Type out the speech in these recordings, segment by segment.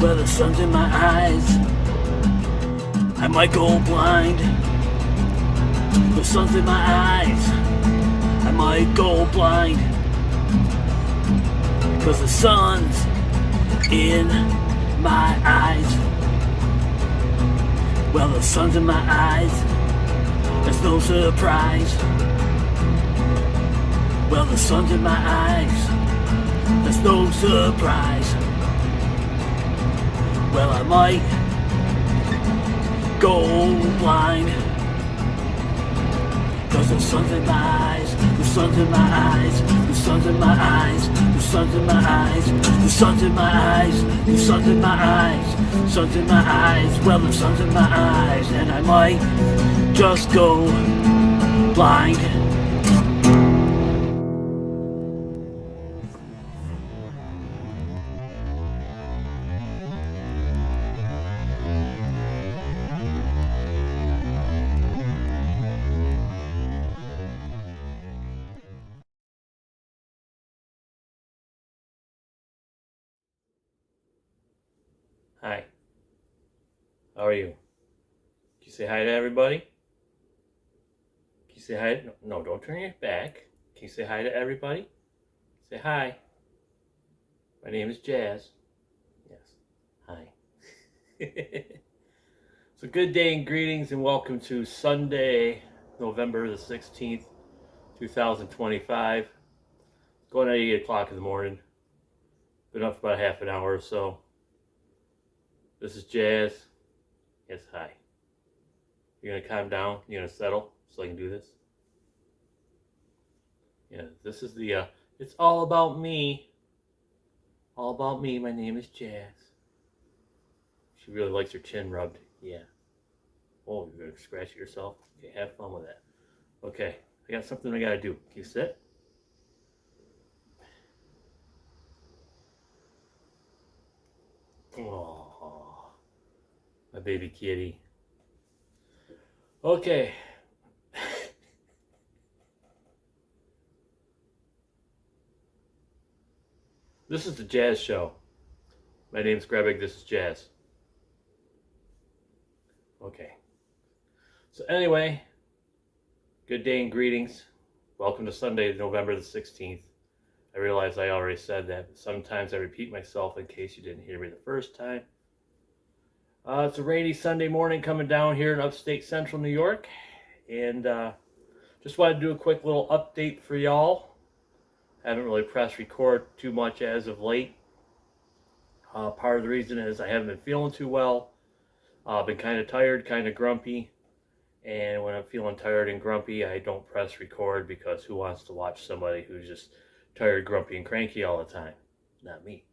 Well, the sun's in my eyes, I might go blind. The sun's in my eyes, I might go blind. Cause the sun's in my eyes. Well, the sun's in my eyes, that's no surprise. Well, the sun's in my eyes, that's no surprise. Well, I might go blind. Cause the sun's in my eyes, the sun's in my eyes, the sun's in my eyes, the sun's in my eyes, the sun's in my eyes, the sun's in my eyes, sun's in my eyes. Well, the sun's in my eyes, and I might just go blind. Hi. How are you? Can you say hi to everybody? Can you say hi? No, don't turn your back. Can you say hi to everybody? Say hi. My name is Jazz. Yes. Hi. So good day and greetings and welcome to Sunday, November the 16th, 2025. Going at 8 o'clock in the morning. Been up for about half an hour or so. This is Jazz. Yes, hi. You're gonna calm down? You're gonna settle so I can do this? Yeah, this is the, it's all about me. All about me. My name is Jazz. She really likes her chin rubbed. Yeah. Oh, you're gonna scratch it yourself? Okay, have fun with that. Okay, I got something I gotta do. Can you sit? Oh, my baby kitty. Okay. This is the Jazz Show. My name's Grebig, this is Jazz. Okay. So anyway, good day and greetings. Welcome to Sunday, November the 16th. I realize I already said that, but sometimes I repeat myself in case you didn't hear me the first time. It's a rainy Sunday morning coming down here in upstate central New York. And just wanted to do a quick little update for y'all. Haven't really pressed record too much as of late. Part of the reason is I haven't been feeling too well. I've been kind of tired, kind of grumpy. And when I'm feeling tired and grumpy, I don't press record because who wants to watch somebody who's just tired, grumpy, and cranky all the time? Not me.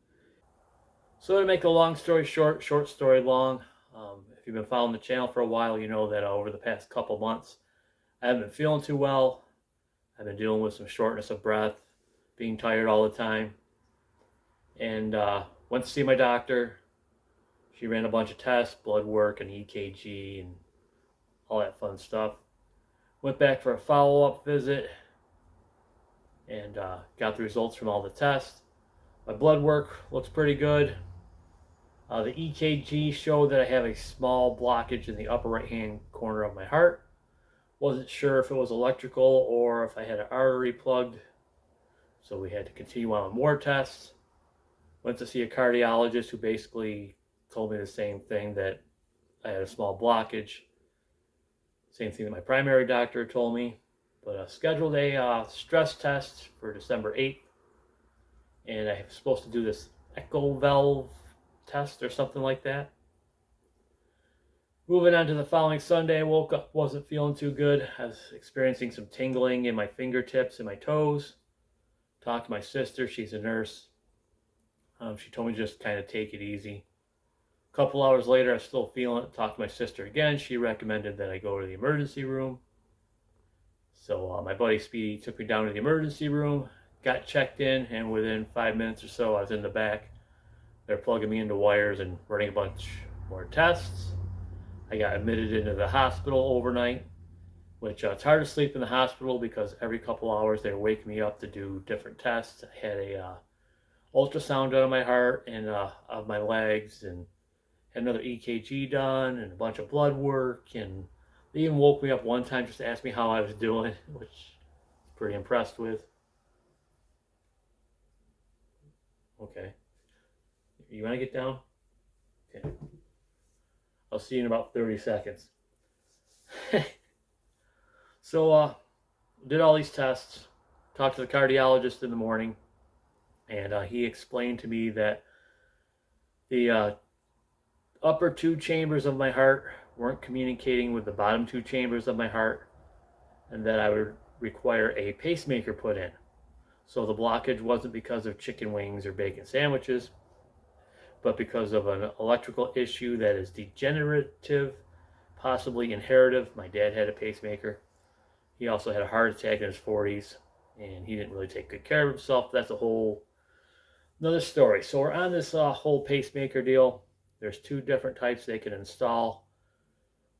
So to make a long story short, short story long, if you've been following the channel for a while, you know that over the past couple months, I haven't been feeling too well. I've been dealing with some shortness of breath, being tired all the time. And went to see my doctor. She ran a bunch of tests, blood work, and EKG, and all that fun stuff. Went back for a follow-up visit and got the results from all the tests. My blood work looks pretty good. The EKG showed that I have a small blockage in the upper right-hand corner of my heart. Wasn't sure if it was electrical or if I had an artery plugged. So we had to continue on with more tests. Went to see a cardiologist who basically told me the same thing, that I had a small blockage. Same thing that my primary doctor told me. But scheduled a stress test for December 8th. And I'm supposed to do this echo valve test or something like that. Moving on to the following Sunday, I woke up, wasn't feeling too good. I was experiencing some tingling in my fingertips and my toes. Talked to my sister, she's a nurse. She told me just kind of take it easy. A couple hours later, I was still feeling it. Talked to my sister again. She recommended that I go to the emergency room. So my buddy Speedy took me down to the emergency room, got checked in, and within 5 minutes or so, I was in the back. They're plugging me into wires and running a bunch more tests. I got admitted into the hospital overnight, which it's hard to sleep in the hospital because every couple hours they wake me up to do different tests. I had a ultrasound done on my heart and of my legs, and had another EKG done and a bunch of blood work, and they even woke me up one time just to ask me how I was doing, which I was pretty impressed with. Okay. You want to get down? Okay. I'll see you in about 30 seconds. So, did all these tests, talked to the cardiologist in the morning, and he explained to me that the upper two chambers of my heart weren't communicating with the bottom two chambers of my heart, and that I would require a pacemaker put in. So the blockage wasn't because of chicken wings or bacon sandwiches, but because of an electrical issue that is degenerative, possibly inherited. My dad had a pacemaker. He also had a heart attack in his 40s, and he didn't really take good care of himself. That's a whole another story. So we're on this whole pacemaker deal. There's two different types they can install.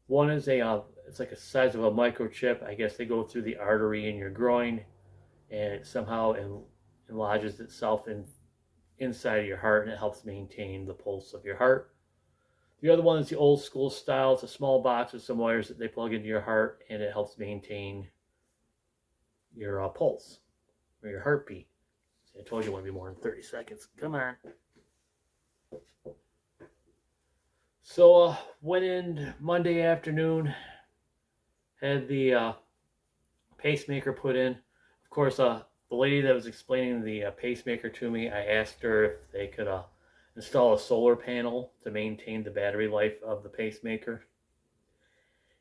One is it's like a size of a microchip. I guess they go through the artery in your groin, and it somehow enlarges itself inside of your heart, and it helps maintain the pulse of your heart. The other one is the old school style. It's a small box with some wires that they plug into your heart, and it helps maintain your pulse or your heartbeat. See, I told you it wouldn't be more than 30 seconds. Come on. So went in Monday afternoon, had the pacemaker put in. Of course, the lady that was explaining the pacemaker to me, I asked her if they could install a solar panel to maintain the battery life of the pacemaker.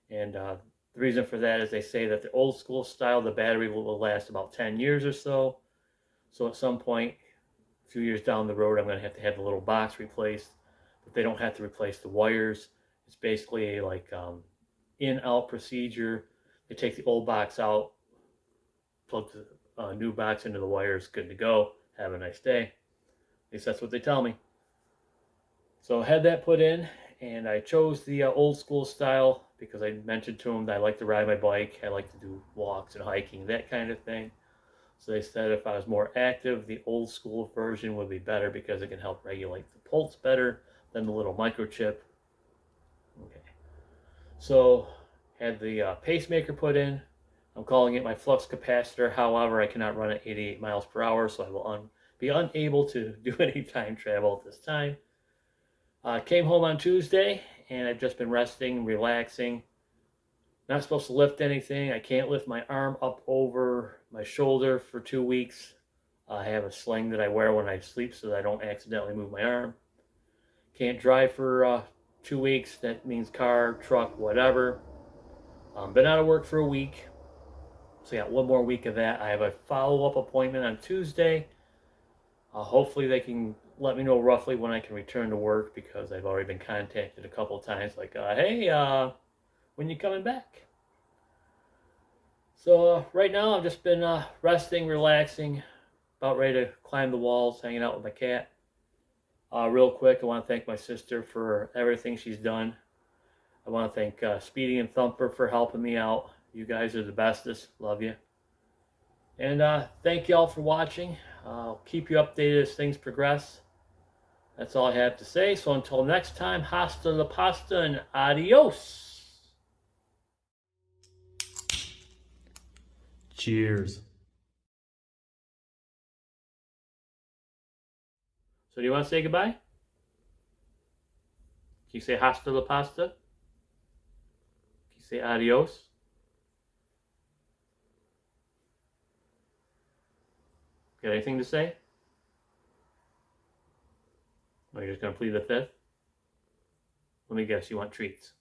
And the reason for that is they say that the old school style, the battery will last about 10 years or so. So at some point, a few years down the road, I'm going to have the little box replaced. But they don't have to replace the wires. It's basically a in-out procedure. They take the old box out, plug the new box into the wires, good to go. Have a nice day. At least that's what they tell me. So I had that put in, and I chose the old school style because I mentioned to them that I like to ride my bike. I like to do walks and hiking, that kind of thing. So they said if I was more active, the old school version would be better because it can help regulate the pulse better than the little microchip. Okay. So had the pacemaker put in. I'm calling it my flux capacitor. However, I cannot run at 88 miles per hour, so I will be unable to do any time travel at this time. Came home on Tuesday, and I've just been resting, relaxing. Not supposed to lift anything. I can't lift my arm up over my shoulder for 2 weeks. I have a sling that I wear when I sleep so that I don't accidentally move my arm. Can't drive for 2 weeks. That means car, truck, whatever. Been out of work for a week. So I got one more week of that. I have a follow-up appointment on Tuesday. Hopefully they can let me know roughly when I can return to work, because I've already been contacted a couple of times like, hey, when you coming back? So right now I've just been resting, relaxing, about ready to climb the walls, hanging out with my cat. Real quick, I want to thank my sister for everything she's done. I want to thank Speedy and Thumper for helping me out. You guys are the bestest. Love you. And thank you all for watching. I'll keep you updated as things progress. That's all I have to say. So until next time, hasta la pasta and adios. Cheers. So do you want to say goodbye? Can you say hasta la pasta? Can you say adios? Got anything to say? Or you're just going to plead the fifth? Let me guess, you want treats.